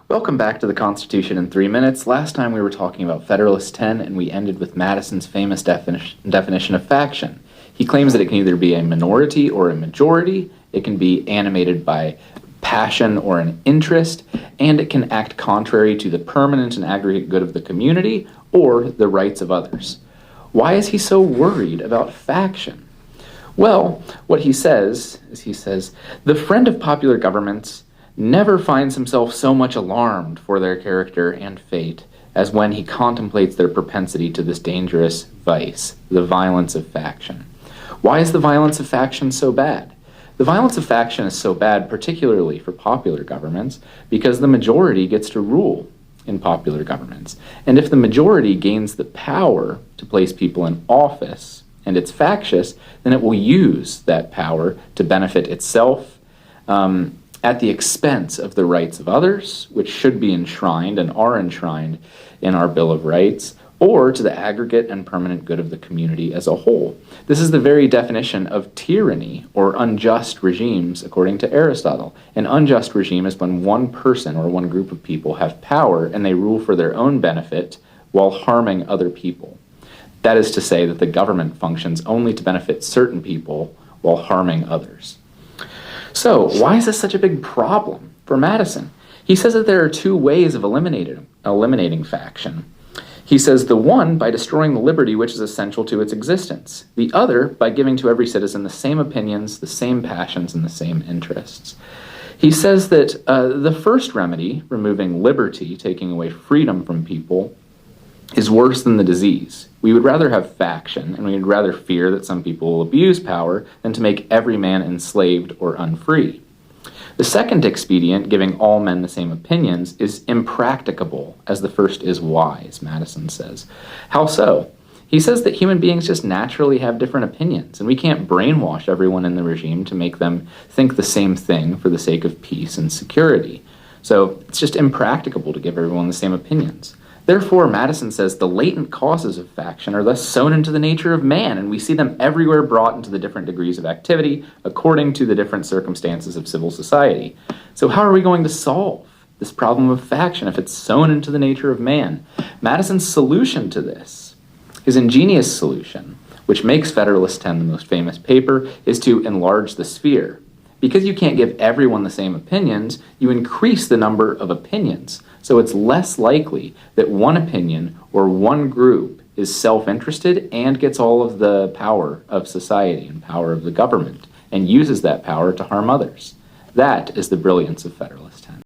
Welcome back to the Constitution in 3 minutes. Last time we were talking about Federalist 10, and we ended with Madison's famous definition of faction. He claims that it can either be a minority or a majority, it can be animated by passion or an interest, and it can act contrary to the permanent and aggregate good of the community or the rights of others. Why is he so worried about faction? Well, what he says is the friend of popular governments never finds himself so much alarmed for their character and fate as when he contemplates their propensity to this dangerous vice, the violence of faction. Why is the violence of faction so bad? The violence of faction is so bad, particularly for popular governments, because the majority gets to rule in popular governments. And if the majority gains the power to place people in office, and it's factious, then it will use that power to benefit itself, at the expense of the rights of others, which should be enshrined and are enshrined in our Bill of Rights, or to the aggregate and permanent good of the community as a whole. This is the very definition of tyranny or unjust regimes, according to Aristotle. An unjust regime is when one person or one group of people have power and they rule for their own benefit while harming other people. That is to say that the government functions only to benefit certain people while harming others. So, why is this such a big problem for Madison? He says that there are two ways of eliminating faction. He says the one by destroying the liberty which is essential to its existence, the other by giving to every citizen the same opinions, the same passions, and the same interests. He says that the first remedy, removing liberty, taking away freedom from people, is worse than the disease. We would rather have faction, and we would rather fear that some people will abuse power than to make every man enslaved or unfree. The second expedient, giving all men the same opinions, is impracticable, as the first is wise, Madison says. How so? He says that human beings just naturally have different opinions, and we can't brainwash everyone in the regime to make them think the same thing for the sake of peace and security. So it's just impracticable to give everyone the same opinions. Therefore, Madison says the latent causes of faction are thus sown into the nature of man, and we see them everywhere brought into the different degrees of activity according to the different circumstances of civil society. So how are we going to solve this problem of faction if it's sown into the nature of man? Madison's solution to this, his ingenious solution, which makes Federalist 10 the most famous paper, is to enlarge the sphere. Because you can't give everyone the same opinions, you increase the number of opinions. So it's less likely that one opinion or one group is self-interested and gets all of the power of society and power of the government and uses that power to harm others. That is the brilliance of Federalism.